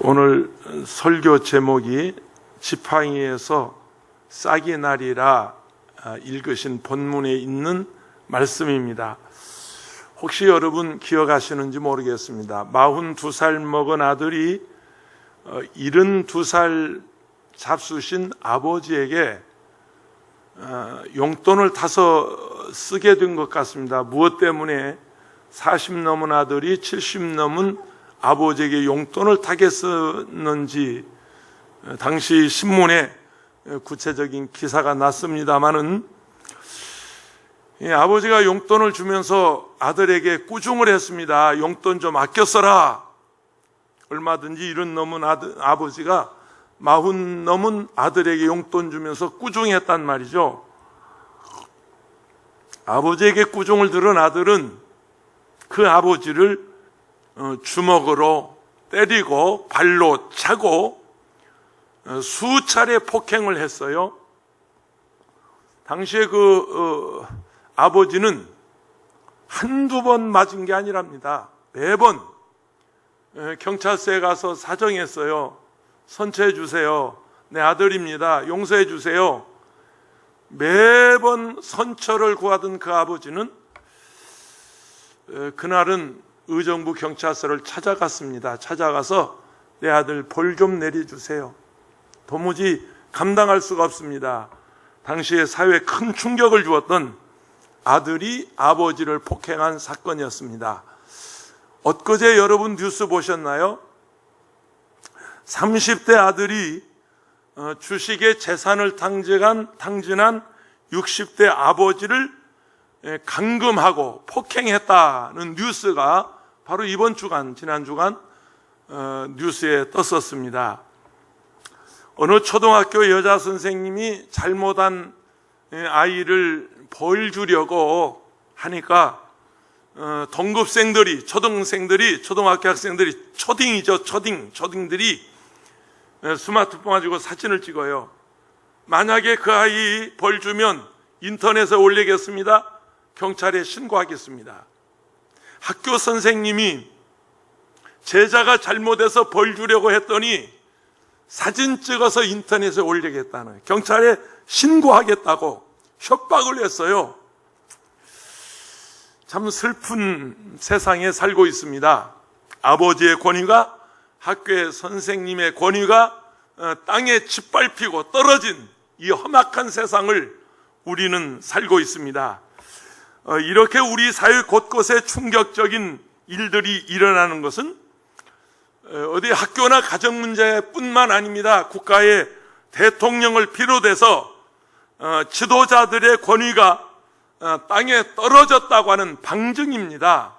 오늘 설교 제목이 지팡이에서 싹이 나리라 읽으신 본문에 있는 말씀입니다. 혹시 여러분 기억하시는지 모르겠습니다. 42살 먹은 아들이 72살 잡수신 아버지에게 용돈을 타서 쓰게 된 것 같습니다. 무엇 때문에 40 넘은 아들이 70 넘은 아버지에게 용돈을 타게 썼는지 당시 신문에 구체적인 기사가 났습니다마는 아버지가 용돈을 주면서 아들에게 꾸중을 했습니다. 용돈 좀 아껴 써라. 얼마든지 70 넘은 아버지가 40 넘은 아들에게 용돈 주면서 꾸중했단 말이죠. 아버지에게 꾸중을 들은 아들은 그 아버지를 주먹으로 때리고 발로 차고 수차례 폭행을 했어요. 당시에 아버지는 한두 번 맞은 게 아니랍니다. 매번 경찰서에 가서 사정했어요. 선처해 주세요. 내 아들입니다. 용서해 주세요. 매번 선처를 구하던 그 아버지는 그날은 의정부 경찰서를 찾아갔습니다. 찾아가서 내 아들 벌 좀 내려주세요. 도무지 감당할 수가 없습니다. 당시에 사회에 큰 충격을 주었던 아들이 아버지를 폭행한 사건이었습니다. 엊그제 여러분 뉴스 보셨나요? 30대 아들이 주식의 재산을 탕진한 60대 아버지를 감금하고 폭행했다는 뉴스가 바로 지난 주간 뉴스에 떴었습니다. 어느 초등학교 여자 선생님이 잘못한 아이를 벌 주려고 하니까 동급생들이, 초등학교 학생들이, 초딩들이 스마트폰 가지고 사진을 찍어요. 만약에 그 아이 벌 주면 인터넷에 올리겠습니다. 경찰에 신고하겠습니다. 학교 선생님이 제자가 잘못해서 벌 주려고 했더니 사진 찍어서 인터넷에 올리겠다는, 경찰에 신고하겠다고 협박을 했어요. 참 슬픈 세상에 살고 있습니다. 아버지의 권위가, 학교의 선생님의 권위가 땅에 짓밟히고 떨어진 이 험악한 세상을 우리는 살고 있습니다. 이렇게 우리 사회 곳곳에 충격적인 일들이 일어나는 것은 어디 학교나 가정 문제뿐만 아닙니다. 국가의 대통령을 비롯해서 지도자들의 권위가 땅에 떨어졌다고 하는 방증입니다.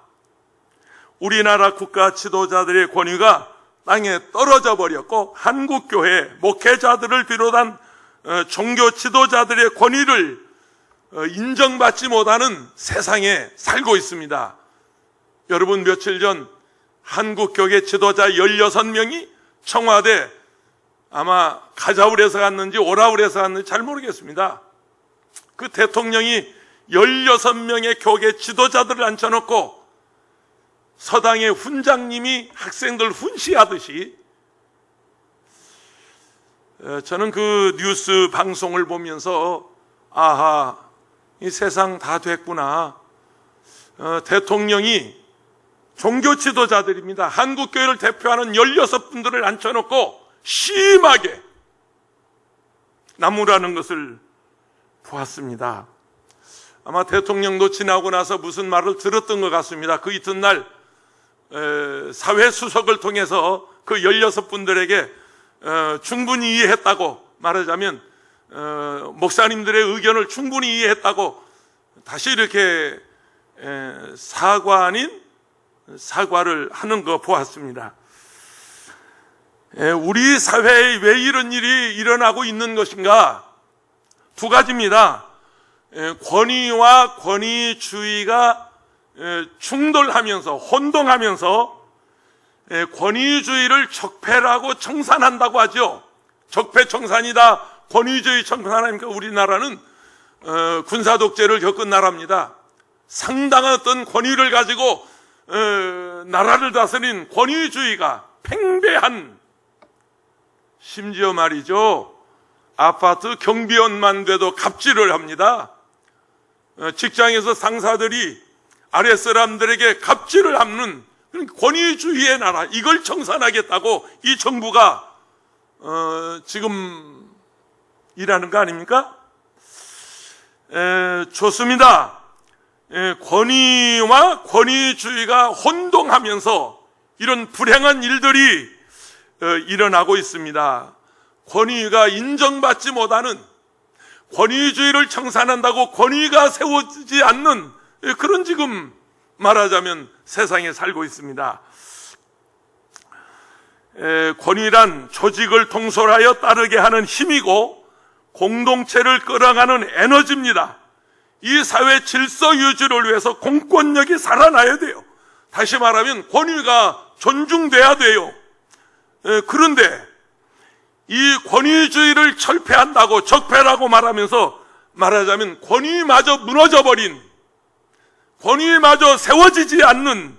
우리나라 국가 지도자들의 권위가 땅에 떨어져 버렸고, 한국교회 목회자들을 비롯한 종교 지도자들의 권위를 인정받지 못하는 세상에 살고 있습니다. 여러분, 며칠 전 한국교회 지도자 16명이 청와대, 아마 가자고 해서 갔는지 오라고 해서 갔는지 잘 모르겠습니다. 그 대통령이 16명의 교계 지도자들을 앉혀놓고 서당의 훈장님이 학생들 훈시하듯이, 저는 그 뉴스 방송을 보면서 아하, 이 세상 다 됐구나. 대통령이 종교 지도자들입니다. 한국교회를 대표하는 16분들을 앉혀놓고 심하게 나무라는 것을 보았습니다. 아마 대통령도 지나고 나서 무슨 말을 들었던 것 같습니다. 그 이튿날 사회수석을 통해서 그 16분들에게 충분히 이해했다고, 말하자면 목사님들의 의견을 충분히 이해했다고 다시 이렇게 사과 아닌 사과를 하는 거 보았습니다. 우리 사회에 왜 이런 일이 일어나고 있는 것인가? 두 가지입니다. 권위와 권위주의가 충돌하면서, 혼동하면서 권위주의를 적폐라고 청산한다고 하죠. 적폐 청산이다, 권위주의 청산하니까 우리나라는 군사독재를 겪은 나라입니다. 상당한 어떤 권위를 가지고 나라를 다스린 권위주의가 팽배한 심지어 말이죠, 아파트 경비원만 돼도 갑질을 합니다. 직장에서 상사들이 아래 사람들에게 갑질을 하는 권위주의의 나라, 이걸 청산하겠다고 이 정부가 지금 일하는 거 아닙니까? 좋습니다. 권위와 권위주의가 혼동하면서 이런 불행한 일들이 일어나고 있습니다. 권위가 인정받지 못하는, 권위주의를 청산한다고 권위가 세워지지 않는 그런 지금 말하자면 세상에 살고 있습니다. 권위란 조직을 통솔하여 따르게 하는 힘이고 공동체를 끌어가는 에너지입니다. 이 사회 질서 유지를 위해서 공권력이 살아나야 돼요. 다시 말하면 권위가 존중돼야 돼요. 그런데 이 권위주의를 철폐한다고, 적폐라고 말하자면 권위마저 무너져버린, 권위마저 세워지지 않는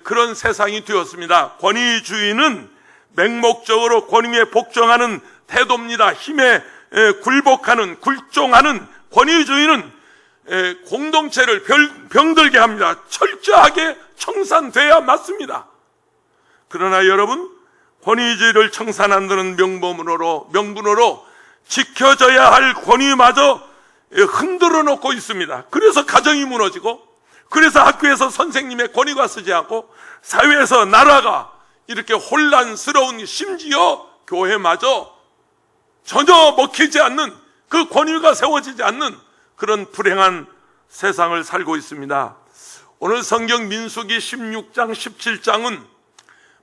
그런 세상이 되었습니다. 권위주의는 맹목적으로 권위에 복종하는 태도입니다. 힘에 굴복하는, 굴종하는 권위주의는 공동체를 병들게 합니다. 철저하게 청산돼야 맞습니다. 그러나 여러분, 권위주의를 청산한다는 명분으로 지켜져야 할 권위마저 흔들어 놓고 있습니다. 그래서 가정이 무너지고, 그래서 학교에서 선생님의 권위가 쓰지 않고, 사회에서 나라가 이렇게 혼란스러운, 심지어 교회마저 전혀 먹히지 않는, 그 권위가 세워지지 않는 그런 불행한 세상을 살고 있습니다. 오늘 성경 민수기 16장, 17장은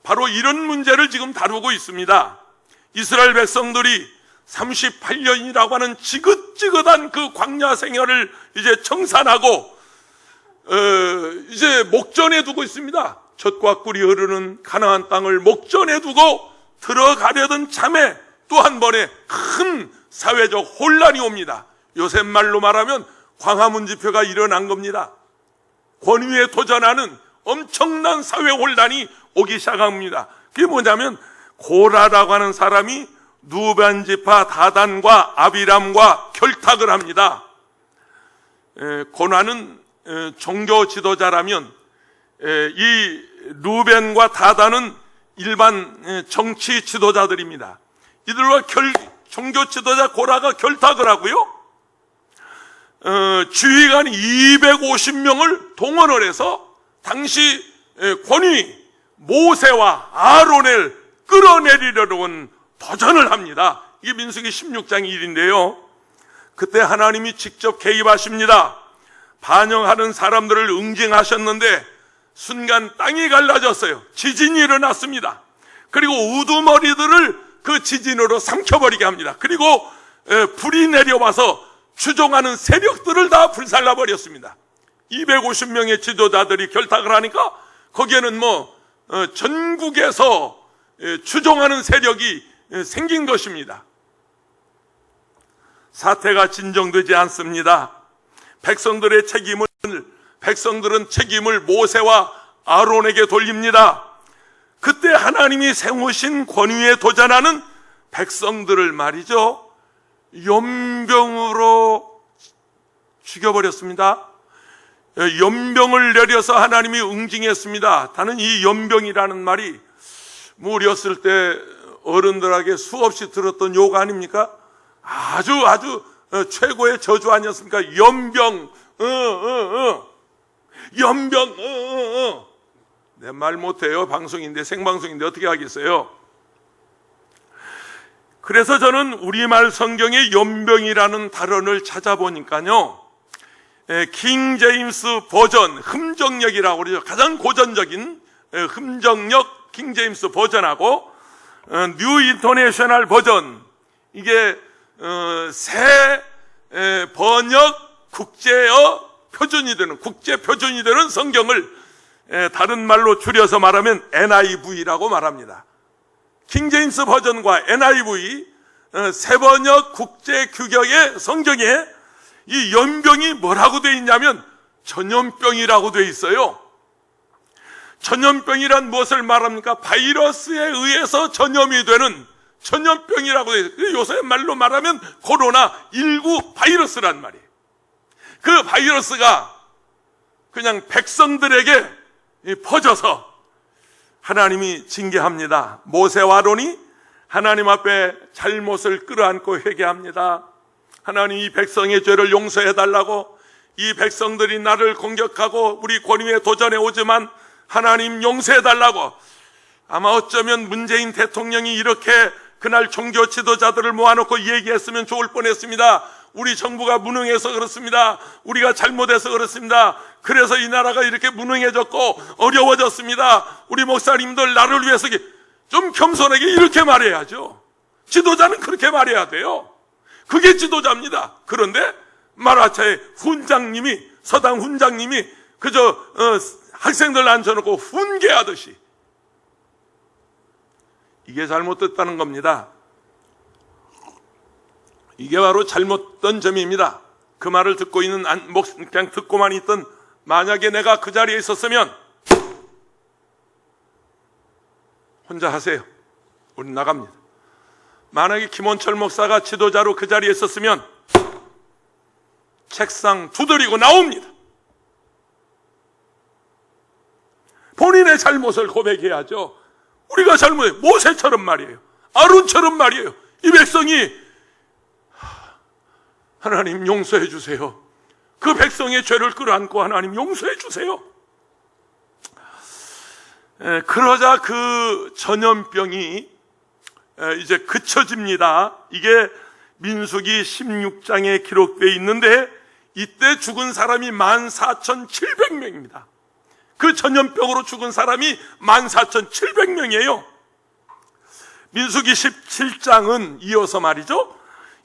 바로 이런 문제를 지금 다루고 있습니다. 이스라엘 백성들이 38년이라고 하는 지긋지긋한 그 광야 생활을 이제 청산하고 이제 목전에 두고 있습니다. 젖과 꿀이 흐르는 가나안 땅을 목전에 두고 들어가려던 참에 또 한 번에 큰 사회적 혼란이 옵니다. 요새 말로 말하면 광화문집회가 일어난 겁니다. 권위에 도전하는 엄청난 사회 혼란이 오기 시작합니다. 그게 뭐냐면 고라라고 하는 사람이 누벤 지파 다단과 아비람과 결탁을 합니다. 고라는 종교 지도자라면 이 루벤과 다단은 일반 정치 지도자들입니다. 이들과 종교 지도자 고라가 결탁을 하고요, 주의관 250명을 동원을 해서 당시 권위 모세와 아론을 끌어내리려는 도전을 합니다. 이게 민수기 16장 1인데요. 그때 하나님이 직접 개입하십니다. 반영하는 사람들을 응징하셨는데 순간 땅이 갈라졌어요. 지진이 일어났습니다. 그리고 우두머리들을 그 지진으로 삼켜버리게 합니다. 그리고 불이 내려와서 추종하는 세력들을 다 불살라버렸습니다. 250명의 지도자들이 결탁을 하니까 거기에는 전국에서 추종하는 세력이 생긴 것입니다. 사태가 진정되지 않습니다. 백성들은 책임을 모세와 아론에게 돌립니다. 그때 하나님이 세우신 권위에 도전하는 백성들을 말이죠, 연병으로 죽여버렸습니다. 연병을 내려서 하나님이 응징했습니다. 나는 이 연병이라는 말이 어렸을 때 어른들에게 수없이 들었던 욕 아닙니까? 아주 최고의 저주 아니었습니까? 연병, 연병, 내 말 못해요. 방송인데, 생방송인데 어떻게 하겠어요? 그래서 저는 우리말 성경의 연병이라는 단어를 찾아보니까요, 킹 제임스 버전, 흠정역이라고 그러죠. 가장 고전적인 흠정역 킹 제임스 버전하고 뉴 인터내셔널 버전, 이게 새 번역 국제어 표준이 되는, 국제 표준이 되는 성경을 다른 말로 줄여서 말하면 NIV라고 말합니다. 킹 제임스 버전과 NIV, 새 번역 국제 규격의 성경에 이 연병이 뭐라고 되어 있냐면 전염병이라고 되어 있어요. 전염병이란 무엇을 말합니까? 바이러스에 의해서 전염이 되는 전염병이라고 해요. 요새 말로 말하면 코로나19 바이러스란 말이에요. 그 바이러스가 그냥 백성들에게 퍼져서 하나님이 징계합니다. 모세와 아론이 하나님 앞에 잘못을 끌어안고 회개합니다. 하나님, 이 백성의 죄를 용서해달라고. 이 백성들이 나를 공격하고 우리 권위에 도전해 오지만 하나님 용서해달라고. 아마 어쩌면 문재인 대통령이 이렇게 그날 종교 지도자들을 모아놓고 얘기했으면 좋을 뻔했습니다. 우리 정부가 무능해서 그렇습니다. 우리가 잘못해서 그렇습니다. 그래서 이 나라가 이렇게 무능해졌고 어려워졌습니다. 우리 목사님들 나를 위해서 좀 겸손하게 이렇게 말해야죠. 지도자는 그렇게 말해야 돼요. 그게 지도자입니다. 그런데 마라차의 훈장님이, 서당 훈장님이 그저 학생들 앉혀놓고 훈계하듯이, 이게 잘못됐다는 겁니다. 이게 바로 잘못된 점입니다. 그 말을 듣고 있는, 그냥 듣고만 있던, 만약에 내가 그 자리에 있었으면 혼자 하세요. 우린 나갑니다. 만약에 김원철 목사가 지도자로 그 자리에 있었으면 책상 두드리고 나옵니다. 본인의 잘못을 고백해야죠. 우리가 잘못해, 모세처럼 말이에요. 아론처럼 말이에요. 이 백성이 하나님 용서해 주세요. 그 백성의 죄를 끌어안고 하나님 용서해 주세요. 그러자 그 전염병이 이제 그쳐집니다. 이게 민수기 16장에 기록되어 있는데 이때 죽은 사람이 14,700명입니다. 그 전염병으로 죽은 사람이 14,700명이에요. 민수기 17장은 이어서 말이죠,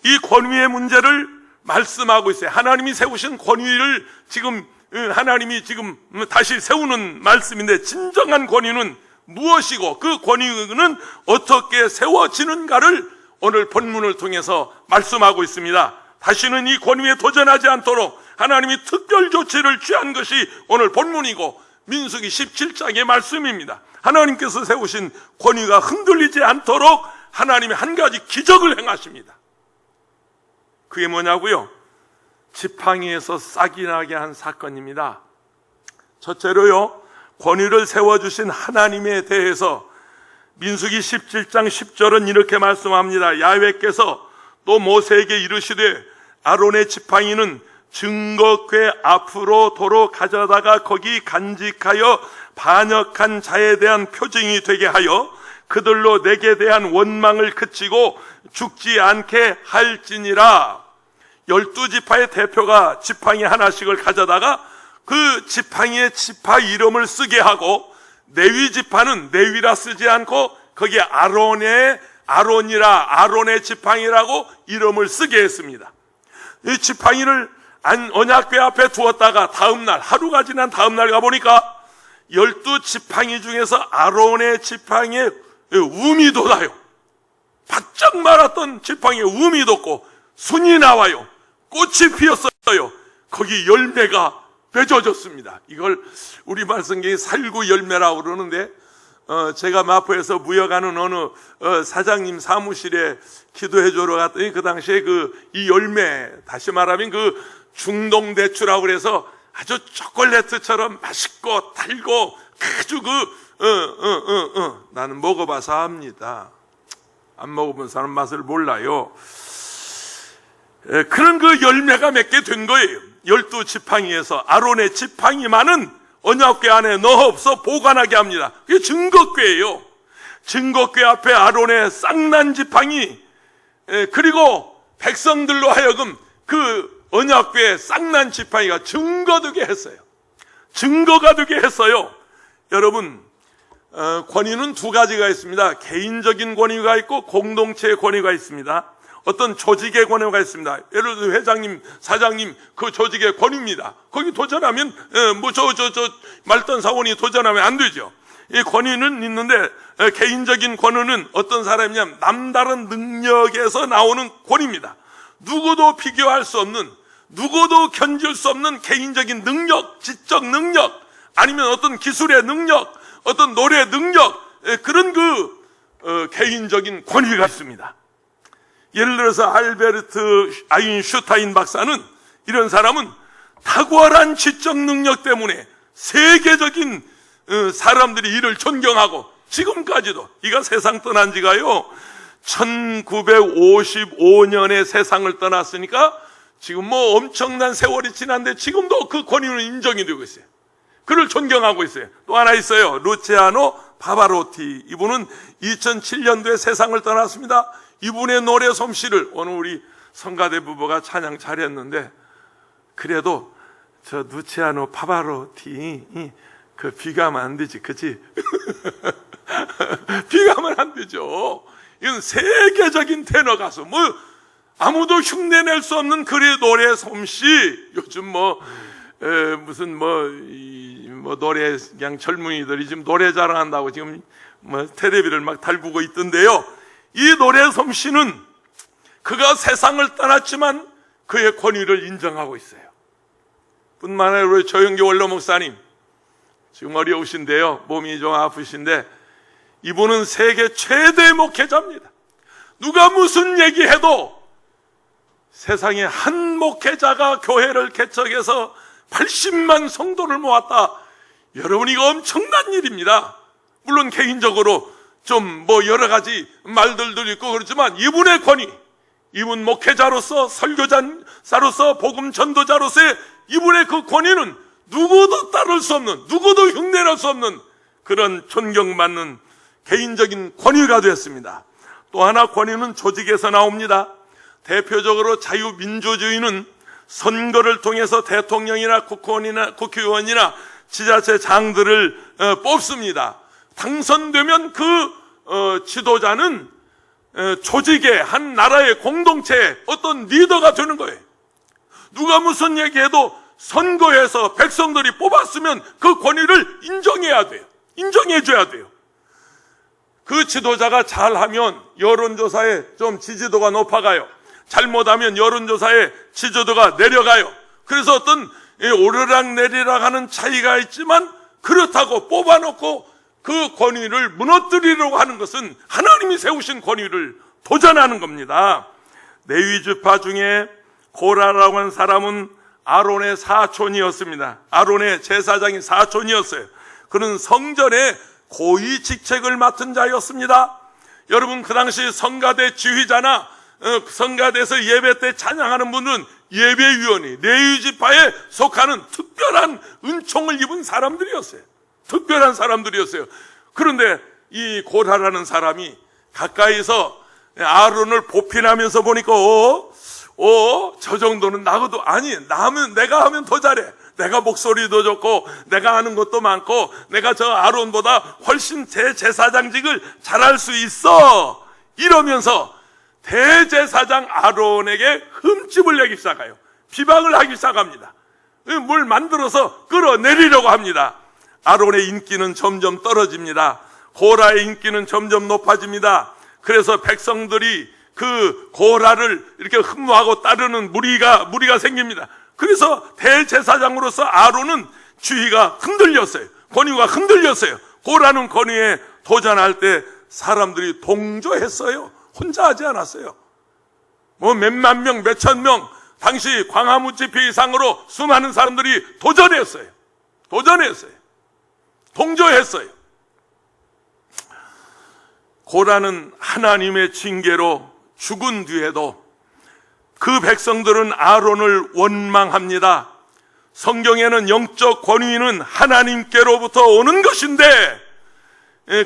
이 권위의 문제를 말씀하고 있어요. 하나님이 세우신 권위를 지금 하나님이 지금 다시 세우는 말씀인데, 진정한 권위는 무엇이고 그 권위는 어떻게 세워지는가를 오늘 본문을 통해서 말씀하고 있습니다. 다시는 이 권위에 도전하지 않도록 하나님이 특별 조치를 취한 것이 오늘 본문이고 민수기 17장의 말씀입니다. 하나님께서 세우신 권위가 흔들리지 않도록 하나님이 한 가지 기적을 행하십니다. 그게 뭐냐고요? 지팡이에서 싹이 나게 한 사건입니다. 첫째로요, 권위를 세워주신 하나님에 대해서 민수기 17장 10절은 이렇게 말씀합니다. 야훼께서 또 모세에게 이르시되 아론의 지팡이는 증거궤 앞으로 도로 가져다가 거기 간직하여 반역한 자에 대한 표징이 되게 하여 그들로 내게 대한 원망을 그치고 죽지 않게 할지니라. 12지파의 대표가 지팡이 하나씩을 가져다가 그 지팡이에 지파 이름을 쓰게 하고, 레위 지파는 레위라 쓰지 않고 거기에 아론이라, 아론의 지팡이라고 이름을 쓰게 했습니다. 이 지팡이를 언약궤 앞에 두었다가 다음날, 하루가 지난 다음날 가보니까 12지팡이 중에서 아론의 지팡이에 움이 돋아요. 바짝 말았던 지팡이에 움이 돋고 순이 나와요. 꽃이 피었어요. 거기 열매가 맺어졌습니다. 이걸 우리말 성경에 살구 열매라고 그러는데, 제가 마포에서 무역하는 어느 사장님 사무실에 기도해 주러 갔더니 그 당시에 이 열매, 다시 말하면 그 중동대추라고 그래서 아주 초콜릿처럼 맛있고 달고 아주 나는 먹어봐서 합니다. 안 먹어본 사람 맛을 몰라요. 그런 그 열매가 맺게 된 거예요. 12지팡이에서 아론의 지팡이만은 언약궤 안에 넣어서 보관하게 합니다. 그게 증거궤예요. 증거궤 앞에 아론의 쌍난 지팡이, 그리고 백성들로 하여금 그 언약궤의 쌍난 지팡이가 증거되게 했어요. 증거가 되게 했어요. 여러분, 권위는 두 가지가 있습니다. 개인적인 권위가 있고 공동체의 권위가 있습니다. 어떤 조직의 권위가 있습니다. 예를 들어 회장님, 사장님, 그 조직의 권위입니다. 거기 도전하면 말단 사원이 도전하면 안 되죠. 이 권위는 있는데, 개인적인 권위는 어떤 사람이냐면 남다른 능력에서 나오는 권위입니다. 누구도 비교할 수 없는, 누구도 견딜 수 없는 개인적인 능력, 지적 능력, 아니면 어떤 기술의 능력, 어떤 노래 능력, 그런 개인적인 권위가 있습니다. 예를 들어서 알베르트 아인슈타인 박사는, 이런 사람은 탁월한 지적 능력 때문에 세계적인 사람들이 이를 존경하고, 지금까지도, 이가 세상 떠난 지가요 1955년에 세상을 떠났으니까 지금 뭐 엄청난 세월이 지났는데 지금도 그 권위는 인정이 되고 있어요. 그를 존경하고 있어요. 또 하나 있어요. 루치아노 파바로티. 이분은 2007년도에 세상을 떠났습니다. 이분의 노래 솜씨를 오늘 우리 성가대 부부가 찬양 잘했는데, 그래도 저 루치아노 파바로티 그 비가면 안 되지, 그치? 비가면 안 되죠. 이건 세계적인 테너 가수, 뭐 아무도 흉내낼 수 없는 그의 노래 솜씨. 요즘 무슨 노래, 그냥 젊은이들이 지금 노래 자랑한다고 지금 텔레비를 막 달구고 있던데요. 이 노래 솜씨는 그가 세상을 떠났지만 그의 권위를 인정하고 있어요. 뿐만 아니라 우리 조영기 원로 목사님, 지금 어려우신데요, 몸이 좀 아프신데, 이분은 세계 최대 목회자입니다. 누가 무슨 얘기해도 세상에 한 목회자가 교회를 개척해서 80만 성도를 모았다. 여러분, 이거 엄청난 일입니다. 물론 개인적으로 좀 여러 가지 말들도 있고 그렇지만, 이분의 권위, 이분 목회자로서, 설교자로서, 복음 전도자로서의 이분의 그 권위는 누구도 따를 수 없는, 누구도 흉내낼 수 없는 그런 존경받는 개인적인 권위가 되었습니다. 또 하나 권위는 조직에서 나옵니다. 대표적으로 자유민주주의는 선거를 통해서 대통령이나 국회의원이나 지자체장들을 뽑습니다. 당선되면 그 지도자는 조직의, 한 나라의 공동체의 어떤 리더가 되는 거예요. 누가 무슨 얘기해도 선거에서 백성들이 뽑았으면 그 권위를 인정해야 돼요. 인정해줘야 돼요. 그 지도자가 잘하면 여론조사에 좀 지지도가 높아가요. 잘못하면 여론조사에 지지도가 내려가요. 그래서 어떤 오르락내리락 하는 차이가 있지만, 그렇다고 뽑아놓고 그 권위를 무너뜨리려고 하는 것은 하나님이 세우신 권위를 도전하는 겁니다. 레위지파 중에 고라라고 하는 사람은 아론의 사촌이었습니다. 아론의 제사장이 사촌이었어요. 그는 성전의 고위 직책을 맡은 자였습니다. 여러분, 그 당시 성가대 지휘자나 성가대에서 예배 때 찬양하는 분은 예배위원이 레위지파에 속하는 특별한 은총을 입은 사람들이었어요. 특별한 사람들이었어요. 그런데 이 고라라는 사람이 가까이서 아론을 보필하면서 보니까 저 정도는 나고도, 아니, 내가 하면 더 잘해. 내가 목소리도 좋고 내가 하는 것도 많고 내가 저 아론보다 훨씬 대제사장직을 잘할 수 있어. 이러면서 대제사장 아론에게 흠집을 내기 시작해요. 비방을 하기 시작합니다. 뭘 만들어서 끌어내리려고 합니다. 아론의 인기는 점점 떨어집니다. 고라의 인기는 점점 높아집니다. 그래서 백성들이 그 고라를 이렇게 흠모하고 따르는 무리가 생깁니다. 그래서 대제사장으로서 아론은 주의가 흔들렸어요. 권위가 흔들렸어요. 고라는 권위에 도전할 때 사람들이 동조했어요. 혼자 하지 않았어요. 몇만 명, 몇천 명, 당시 광화문 집회 이상으로 수많은 사람들이 도전했어요. 동조했어요. 고라는 하나님의 징계로 죽은 뒤에도 그 백성들은 아론을 원망합니다. 성경에는 영적 권위는 하나님께로부터 오는 것인데,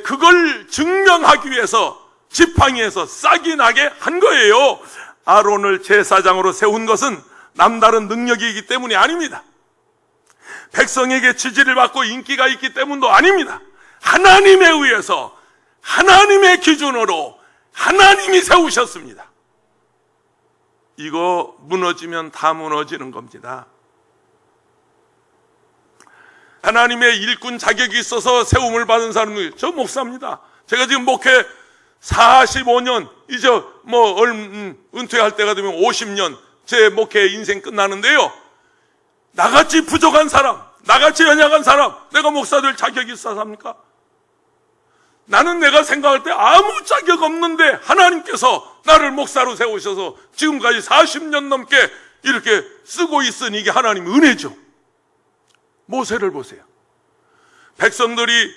그걸 증명하기 위해서 지팡이에서 싹이 나게 한 거예요. 아론을 제사장으로 세운 것은 남다른 능력이기 때문이 아닙니다. 백성에게 지지를 받고 인기가 있기 때문도 아닙니다. 하나님에 의해서, 하나님의 기준으로 하나님이 세우셨습니다. 이거 무너지면 다 무너지는 겁니다. 하나님의 일꾼 자격이 있어서 세움을 받은 사람이 저 목사입니다. 제가 지금 목회 45년, 이제 은퇴할 때가 되면 50년 제 목회 인생 끝나는데요, 나같이 부족한 사람, 나같이 연약한 사람, 내가 목사 될 자격이 있어서 합니까? 나는 내가 생각할 때 아무 자격 없는데 하나님께서 나를 목사로 세우셔서 지금까지 40년 넘게 이렇게 쓰고 있으니 이게 하나님의 은혜죠. 모세를 보세요. 백성들이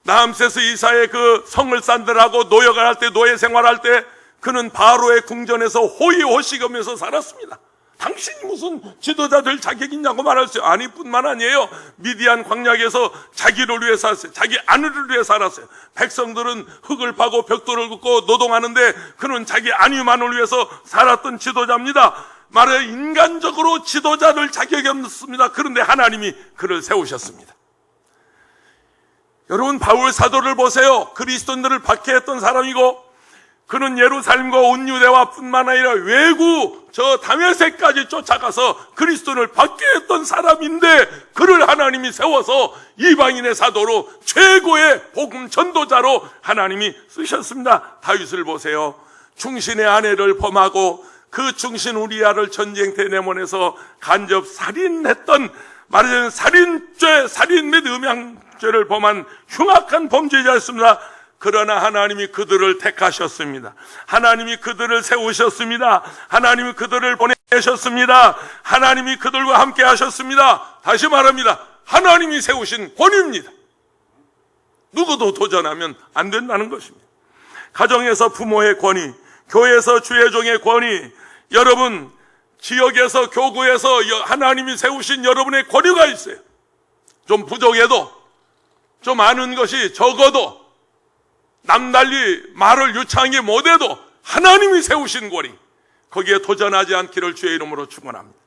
라암세스 이사의 그 성을 산들하고 노역을 할 때, 노예 생활할 때 그는 바로의 궁전에서 호의호식하면서 살았습니다. 당신이 무슨 지도자 될 자격이 있냐고 말했어요. 아니 뿐만 아니에요. 미디안 광야에서 자기를 위해 살았어요. 자기 아내를 위해 살았어요. 백성들은 흙을 파고 벽돌을 긋고 노동하는데 그는 자기 아내만을 위해서 살았던 지도자입니다. 말해 인간적으로 지도자 될 자격이 없습니다. 그런데 하나님이 그를 세우셨습니다. 여러분, 바울 사도를 보세요. 그리스도인들을 박해했던 사람이고 그는 예루살렘과 온 유대와 뿐만 아니라 외구 저 다메섹까지 쫓아가서 그리스도를 박해했던 사람인데 그를 하나님이 세워서 이방인의 사도로 최고의 복음 전도자로 하나님이 쓰셨습니다. 다윗을 보세요. 충신의 아내를 범하고 그 충신 우리아를 전쟁터에 내보내서 간접 살인했던, 말하자면 살인죄, 살인 및 음양죄를 범한 흉악한 범죄자였습니다. 그러나 하나님이 그들을 택하셨습니다. 하나님이 그들을 세우셨습니다. 하나님이 그들을 보내셨습니다. 하나님이 그들과 함께 하셨습니다. 다시 말합니다. 하나님이 세우신 권위입니다. 누구도 도전하면 안 된다는 것입니다. 가정에서 부모의 권위, 교회에서 주의 종의 권위, 여러분 지역에서 교구에서 하나님이 세우신 여러분의 권위가 있어요. 좀 부족해도, 좀 아는 것이 적어도, 남달리 말을 유창하게 못해도 하나님이 세우신 권위, 거기에 도전하지 않기를 주의 이름으로 축원합니다.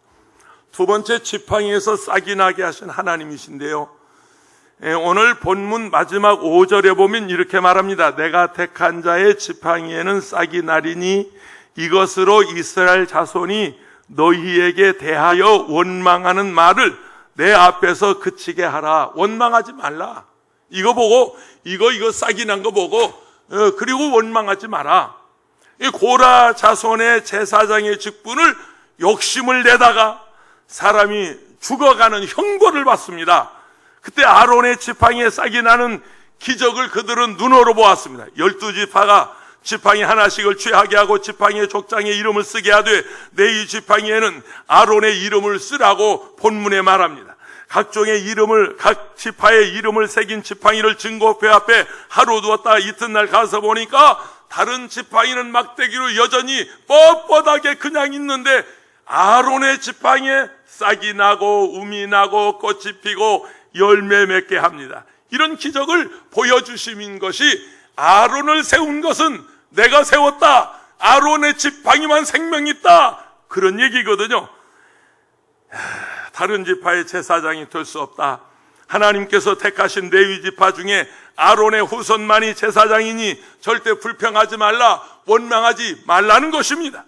두 번째, 지팡이에서 싹이 나게 하신 하나님이신데요, 오늘 본문 마지막 5절에 보면 이렇게 말합니다. 내가 택한 자의 지팡이에는 싹이 나리니 이것으로 이스라엘 자손이 너희에게 대하여 원망하는 말을 내 앞에서 그치게 하라. 원망하지 말라. 이거 보고 이거 싹이 난 거 보고 그리고 원망하지 마라. 이 고라 자손의 제사장의 직분을 욕심을 내다가 사람이 죽어가는 형벌을 받습니다. 그때 아론의 지팡이에 싹이 나는 기적을 그들은 눈으로 보았습니다. 12지파가 지팡이 하나씩을 취하게 하고 지팡이의 족장에 이름을 쓰게 하되 내 이 지팡이에는 아론의 이름을 쓰라고 본문에 말합니다. 각종의 이름을, 각 지파의 이름을 새긴 지팡이를 증거표 앞에 하루 두었다가 이튿날 가서 보니까 다른 지팡이는 막대기로 여전히 뻣뻣하게 그냥 있는데 아론의 지팡이에 싹이 나고 um이 나고 꽃이 피고 열매 맺게 합니다. 이런 기적을 보여주신 것이, 아론을 세운 것은 내가 세웠다, 아론의 지팡이만 생명이 있다, 그런 얘기거든요. 다른 지파의 제사장이 될 수 없다. 하나님께서 택하신 레위 지파 중에 아론의 후손만이 제사장이니 절대 불평하지 말라, 원망하지 말라는 것입니다.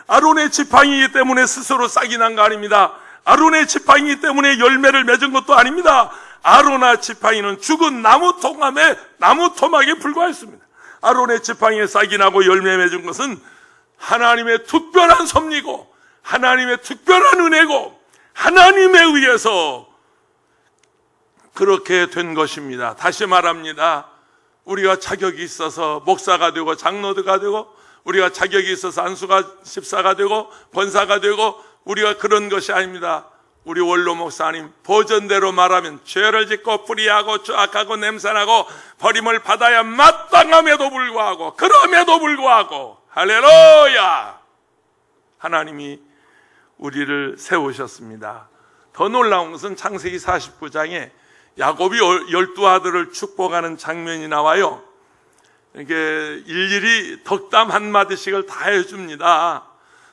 아론의 지팡이이기 때문에 스스로 싹이 난 거 아닙니다. 아론의 지팡이이기 때문에 열매를 맺은 것도 아닙니다. 아론의 지팡이는 죽은 나무 토막에 불과했습니다. 아론의 지팡이에 싹이 나고 열매 맺은 것은 하나님의 특별한 섭리고 하나님의 특별한 은혜고 하나님에 의해서 그렇게 된 것입니다. 다시 말합니다. 우리가 자격이 있어서 목사가 되고 장로가 되고, 우리가 자격이 있어서 안수가 집사가 되고 권사가 되고, 우리가 그런 것이 아닙니다. 우리 원로 목사님 버전대로 말하면 죄를 짓고 불의하고 추악하고 냄새나고 버림을 받아야 마땅함에도 불구하고, 그럼에도 불구하고 할렐루야, 하나님이 우리를 세우셨습니다. 더 놀라운 것은 창세기 49장에 야곱이 12아들을 축복하는 장면이 나와요. 이게 일일이 덕담 한마디씩을 다 해줍니다.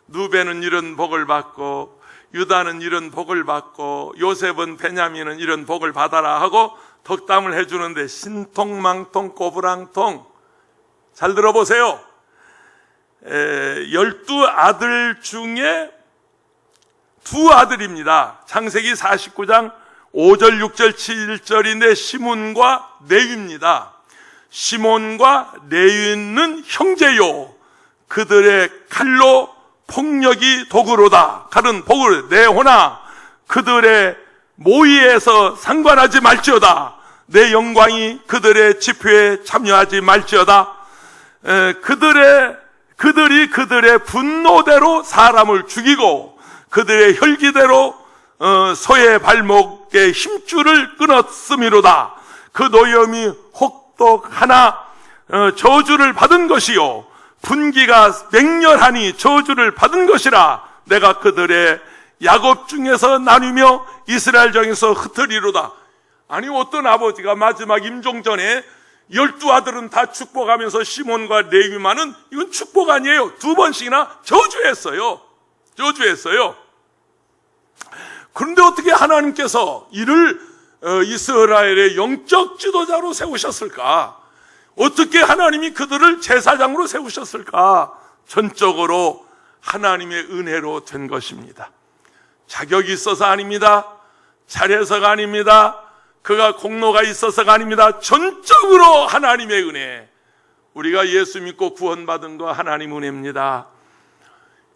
누베는 이런 복을 받고, 유다는 이런 복을 받고, 요셉은 베냐민은 이런 복을 받아라 하고 덕담을 해주는데 신통망통 꼬부랑통. 잘 들어보세요. 12아들 중에 2아들입니다. 창세기 49장 5절, 6절, 7절인데 시몬과 레위입니다. 시몬과 레위는 형제요, 그들의 칼로 폭력이 도구로다. 칼은 복을 내호나 그들의 모의에서 상관하지 말지어다. 내 영광이 그들의 집회에 참여하지 말지어다. 그들이 그들의 분노대로 사람을 죽이고 그들의 혈기대로 소의 발목에 힘줄을 끊었음이로다. 그 노염이 혹독 하나 저주를 받은 것이요 분기가 맹렬하니 저주를 받은 것이라. 내가 그들의 야곱 중에서 나뉘며 이스라엘 중에서 흩으리로다. 아니, 어떤 아버지가 마지막 임종 전에 12아들은 다 축복하면서 시몬과 레위만은 이건 축복 아니에요. 2번씩이나 저주했어요. 그런데 어떻게 하나님께서 이를 이스라엘의 영적 지도자로 세우셨을까? 어떻게 하나님이 그들을 제사장으로 세우셨을까? 전적으로 하나님의 은혜로 된 것입니다. 자격이 있어서 아닙니다. 잘해서가 아닙니다. 그가 공로가 있어서가 아닙니다. 전적으로 하나님의 은혜. 우리가 예수 믿고 구원받은 거 하나님 은혜입니다.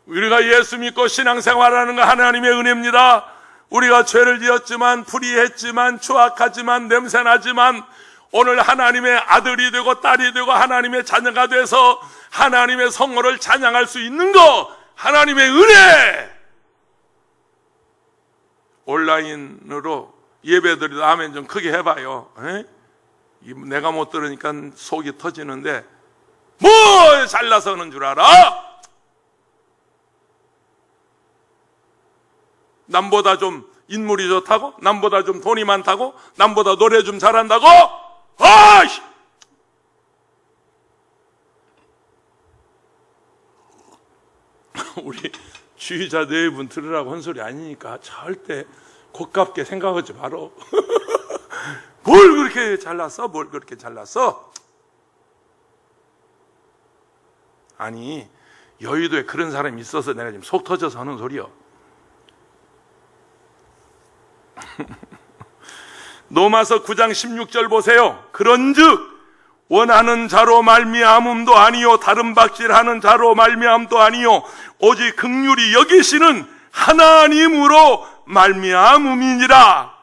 우리가 예수 믿고 신앙생활하는 거 하나님의 은혜입니다. 우리가 죄를 지었지만, 불의했지만, 추악하지만, 냄새나지만 오늘 하나님의 아들이 되고 딸이 되고 하나님의 자녀가 돼서 하나님의 성호를 찬양할 수 있는 거 하나님의 은혜. 온라인으로 예배드리도 아멘 좀 크게 해봐요. 내가 못 들으니까 속이 터지는데 뭐 잘나서는 줄 알아? 남보다 좀 인물이 좋다고? 남보다 좀 돈이 많다고? 남보다 노래 좀 잘한다고? 아이씨! 우리 주의자 네 분 들으라고 한 소리 아니니까 절대 고깝게 생각하지 마라. 뭘 그렇게 잘났어? 뭘 그렇게 잘났어? 아니, 여의도에 그런 사람이 있어서 내가 지금 속 터져서 하는 소리요. 로마서 9장 16절 보세요. 그런즉 원하는 자로 말미암음도 아니요 다른 박질하는 자로 말미암음도 아니요 오직 긍휼히 여기시는 하나님으로 말미암음이니라.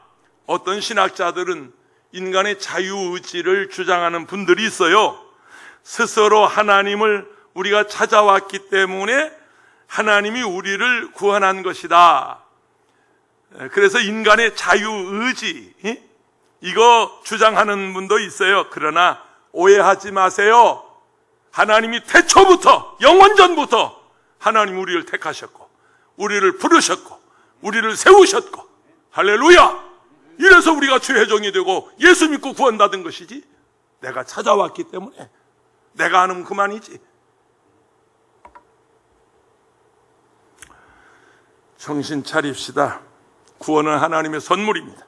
어떤 신학자들은 인간의 자유의지를 주장하는 분들이 있어요. 스스로 하나님을 우리가 찾아왔기 때문에 하나님이 우리를 구원한 것이다. 그래서 인간의 자유의지 이거 주장하는 분도 있어요. 그러나 오해하지 마세요. 하나님이 태초부터 영원전부터 하나님 우리를 택하셨고 우리를 부르셨고 우리를 세우셨고 할렐루야. 이래서 우리가 주의 종이 되고 예수 믿고 구원받은 것이지 내가 찾아왔기 때문에 내가 하는 그만이지. 정신 차립시다. 구원은 하나님의 선물입니다.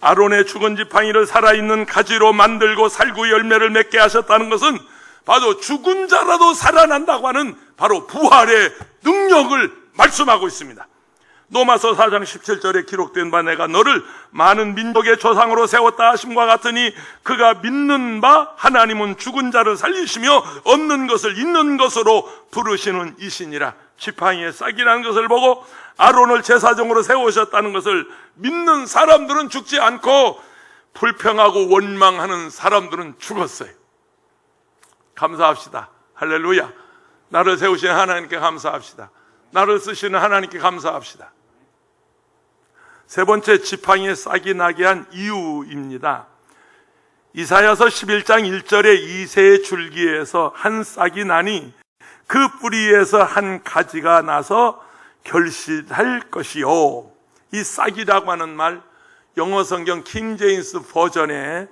아론의 죽은 지팡이를 살아있는 가지로 만들고 살구 열매를 맺게 하셨다는 것은 바로 죽은 자라도 살아난다고 하는 바로 부활의 능력을 말씀하고 있습니다. 로마서 4장 17절에 기록된 바 내가 너를 많은 민족의 조상으로 세웠다 하심과 같으니 그가 믿는 바 하나님은 죽은 자를 살리시며 없는 것을 있는 것으로 부르시는 이시니라. 지팡이의 싹이라는 것을 보고 아론을 제사장으로 세우셨다는 것을 믿는 사람들은 죽지 않고 불평하고 원망하는 사람들은 죽었어요. 감사합시다. 할렐루야. 나를 세우신 하나님께 감사합시다. 나를 쓰시는 하나님께 감사합시다. 세 번째, 지팡이에 싹이 나게 한 이유입니다. 이사야서 11장 1절에 이새의 줄기에서 한 싹이 나니 그 뿌리에서 한 가지가 나서 결실할 것이요. 이 싹이라고 하는 말, 영어 성경 킹 제임스 버전에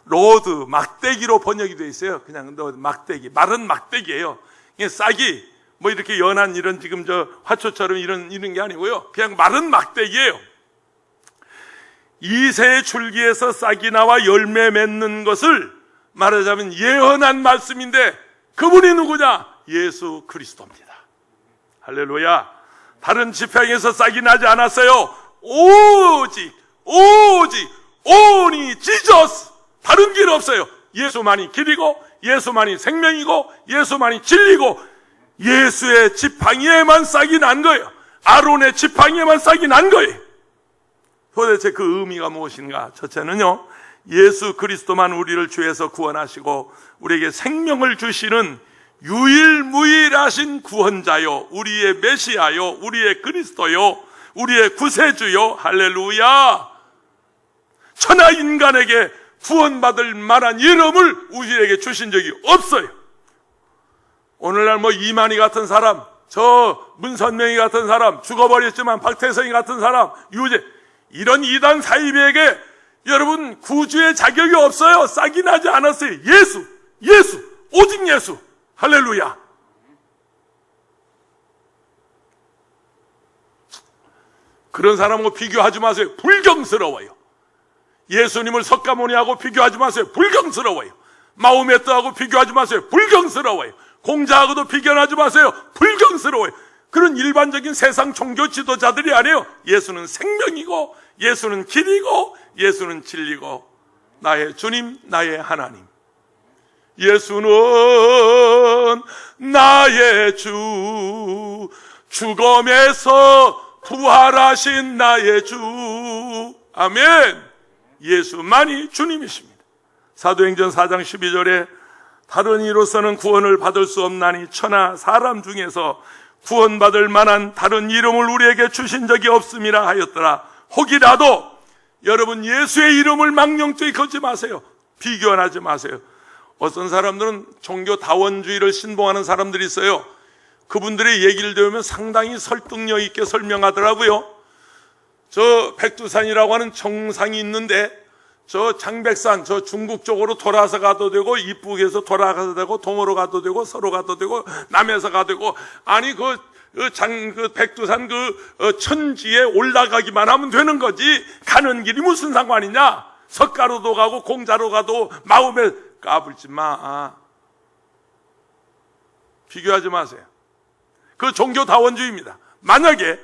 로드, 막대기로 번역이 되어 있어요. 그냥 막대기, 마른 막대기예요. 이게 싹이 뭐 이렇게 연한 이런 지금 저 화초처럼 이런 게 아니고요. 그냥 마른 막대기예요. 이새의 줄기에서 싹이 나와 열매 맺는 것을 말하자면 예언한 말씀인데 그분이 누구냐? 예수 그리스도입니다. 할렐루야. 다른 지팡이에서 싹이 나지 않았어요. 오직 only Jesus. 다른 길 없어요. 예수만이 길이고 예수만이 생명이고 예수만이 진리고 예수의 지팡이에만 싹이 난 거예요. 아론의 지팡이에만 싹이 난 거예요. 도대체 그 의미가 무엇인가? 첫째는요, 예수 그리스도만 우리를 죄에서 구원하시고 우리에게 생명을 주시는 유일무이하신 구원자요, 우리의 메시아요, 우리의 그리스도요, 우리의 구세주요. 할렐루야. 천하 인간에게 구원받을 만한 이름을 우리에게 주신 적이 없어요. 오늘날 이만희 같은 사람, 저 문선명이 같은 사람, 죽어버렸지만 박태성이 같은 사람, 유재, 이런 이단 사이비에게 여러분 구주의 자격이 없어요. 싹이 나지 않았어요. 예수, 오직 예수. 할렐루야. 그런 사람하고 비교하지 마세요. 불경스러워요. 예수님을 석가모니하고 비교하지 마세요. 불경스러워요. 마호메트하고 비교하지 마세요. 불경스러워요. 공자하고도 비교하지 마세요. 불경스러워요. 그런 일반적인 세상 종교 지도자들이 아니에요. 예수는 생명이고, 예수는 길이고, 예수는 진리고, 나의 주님, 나의 하나님. 예수는 나의 주, 죽음에서 부활하신 나의 주. 아멘. 예수만이 주님이십니다. 사도행전 4장 12절에 다른 이로서는 구원을 받을 수 없나니 천하 사람 중에서 구원받을 만한 다른 이름을 우리에게 주신 적이 없음이라 하였더라. 혹이라도 여러분 예수의 이름을 망령되이 걸지 마세요. 비교하지 마세요. 어떤 사람들은 종교 다원주의를 신봉하는 사람들이 있어요. 그분들의 얘기를 들으면 상당히 설득력 있게 설명하더라고요. 저 백두산이라고 하는 정상이 있는데 저 장백산, 저 중국 쪽으로 돌아서 가도 되고 이북에서 돌아가도 되고 동으로 가도 되고 서로 가도 되고 남에서 가도 되고, 아니 그 백두산 천지에 올라가기만 하면 되는 거지 가는 길이 무슨 상관이냐. 석가로도 가고 공자로 가도 마음에 까불지 마. 비교하지 마세요. 그 종교 다원주의입니다. 만약에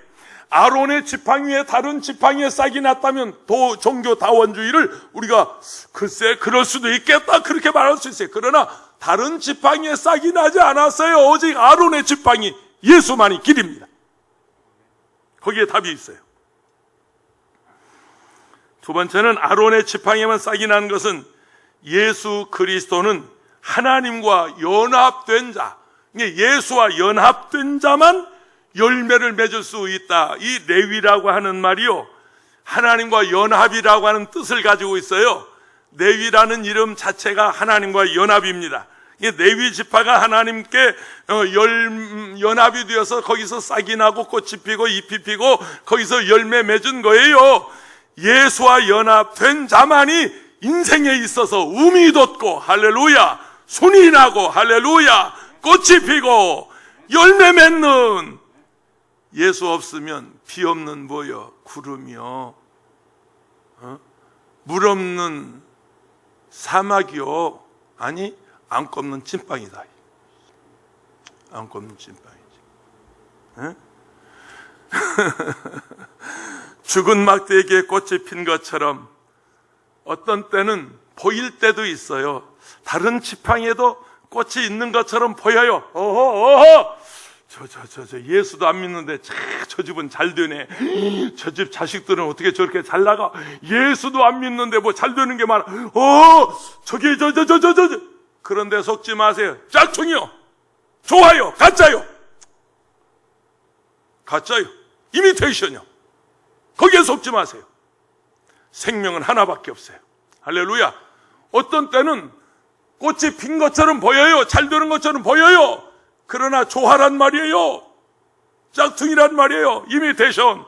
아론의 지팡이 위에 다른 지팡이에 싹이 났다면 종교 다원주의를 우리가 글쎄 그럴 수도 있겠다 그렇게 말할 수 있어요. 그러나 다른 지팡이에 싹이 나지 않았어요. 오직 아론의 지팡이, 예수만이 길입니다. 거기에 답이 있어요. 두 번째는 아론의 지팡이에만 싹이 난 것은 예수 그리스도는 하나님과 연합된 자, 예수와 연합된 자만 열매를 맺을 수 있다. 이 레위라고 하는 말이요, 하나님과 연합이라고 하는 뜻을 가지고 있어요. 레위라는 이름 자체가 하나님과 연합입니다. 레위 지파가 하나님께 연합이 되어서 거기서 싹이 나고 꽃이 피고 잎이 피고 거기서 열매 맺은 거예요. 예수와 연합된 자만이 인생에 있어서 um이 돋고 할렐루야, 순이 나고 할렐루야, 꽃이 피고 열매 맺는. 예수 없으면 비 없는 뭐요? 구름이요, 물 없는 사막이요, 아니 안 꼽는 찐빵이다. 안 꼽는 찐빵이지. 죽은 막대기에 꽃이 핀 것처럼 어떤 때는 보일 때도 있어요. 다른 지팡이에도 꽃이 있는 것처럼 보여요. 어허 저 예수도 안 믿는데 저 집은 잘 되네. 저 집 자식들은 어떻게 저렇게 잘 나가. 예수도 안 믿는데 뭐 잘 되는 게 많아. 저기 저 그런데 속지 마세요. 짝퉁이요, 좋아요, 가짜요. 이미테이션이요. 거기에 속지 마세요. 생명은 하나밖에 없어요. 할렐루야. 어떤 때는 꽃이 핀 것처럼 보여요. 잘 되는 것처럼 보여요. 그러나 조화란 말이에요. 짝퉁이란 말이에요. 이미테이션.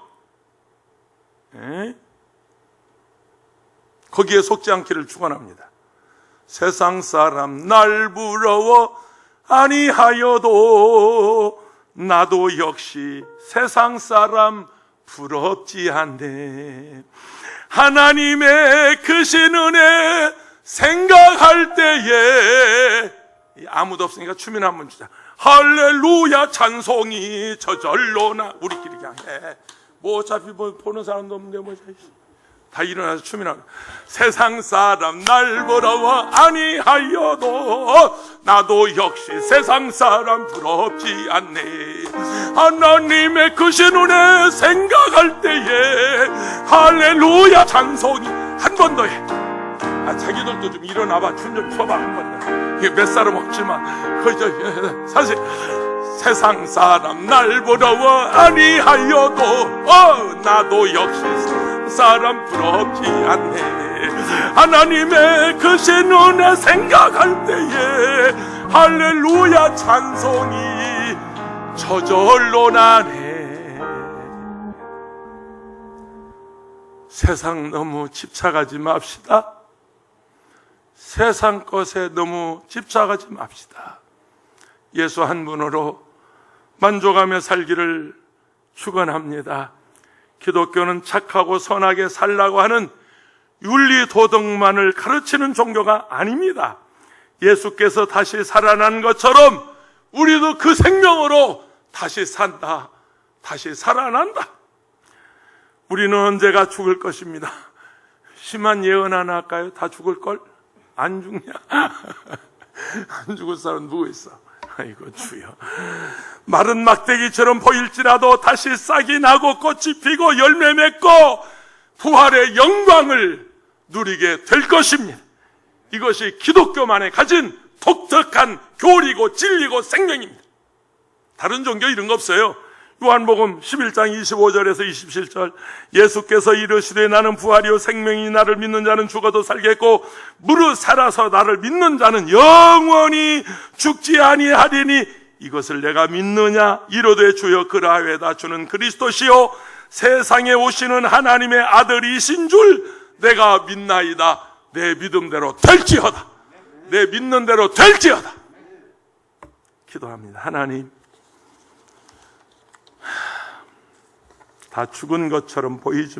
거기에 속지 않기를 축원합니다. 세상 사람 날 부러워 아니하여도 나도 역시 세상 사람 부럽지 않네. 하나님의 크신 은혜 생각할 때에, 아무도 없으니까 춤이나 한번 주자. 할렐루야 찬송이 저절로 나. 우리끼리 그냥 해. 뭐 어차피 뭐 보는 사람도 없는데 뭐 다 일어나서 춤이나. 세상 사람 날 부러워 아니하여도 나도 역시 세상 사람 부럽지 않네. 하나님의 크신 은혜 생각할 때에 할렐루야 찬송이. 한 번 더 해. 자기들도 좀 일어나봐. 춤 좀 춰봐 한번. 이게 몇 사람 없지만 사실 세상 사람 날 부러워 아니하여도 나도 역시 사람 부럽지 않네. 하나님의 그 신은혜 생각할 때에 할렐루야 찬송이 저절로 나네. 세상 너무 집착하지 맙시다. 세상 것에 너무 집착하지 맙시다. 예수 한 분으로 만족하며 살기를 축원합니다. 기독교는 착하고 선하게 살라고 하는 윤리 도덕만을 가르치는 종교가 아닙니다. 예수께서 다시 살아난 것처럼 우리도 그 생명으로 다시 산다. 다시 살아난다. 우리는 언제가 죽을 것입니다. 심한 예언 하나 할까요? 다 죽을걸? 안 죽냐? 안 죽을 사람 누구 있어? 아이고 주여. 마른 막대기처럼 보일지라도 다시 싹이 나고 꽃이 피고 열매 맺고 부활의 영광을 누리게 될 것입니다. 이것이 기독교만에 가진 독특한 교리고 진리고 생명입니다. 다른 종교 이런 거 없어요. 요한복음 11장 25절에서 27절 예수께서 이르시되 나는 부활이요 생명이 나를 믿는 자는 죽어도 살겠고 무릇 살아서 나를 믿는 자는 영원히 죽지 아니하리니 이것을 내가 믿느냐 이르되 주여 그라하외다. 주는 그리스도시요 세상에 오시는 하나님의 아들이신 줄 내가 믿나이다. 내 믿음대로 될지어다. 내 믿는 대로 될지어다. 기도합니다. 하나님, 다 죽은 것처럼 보이지만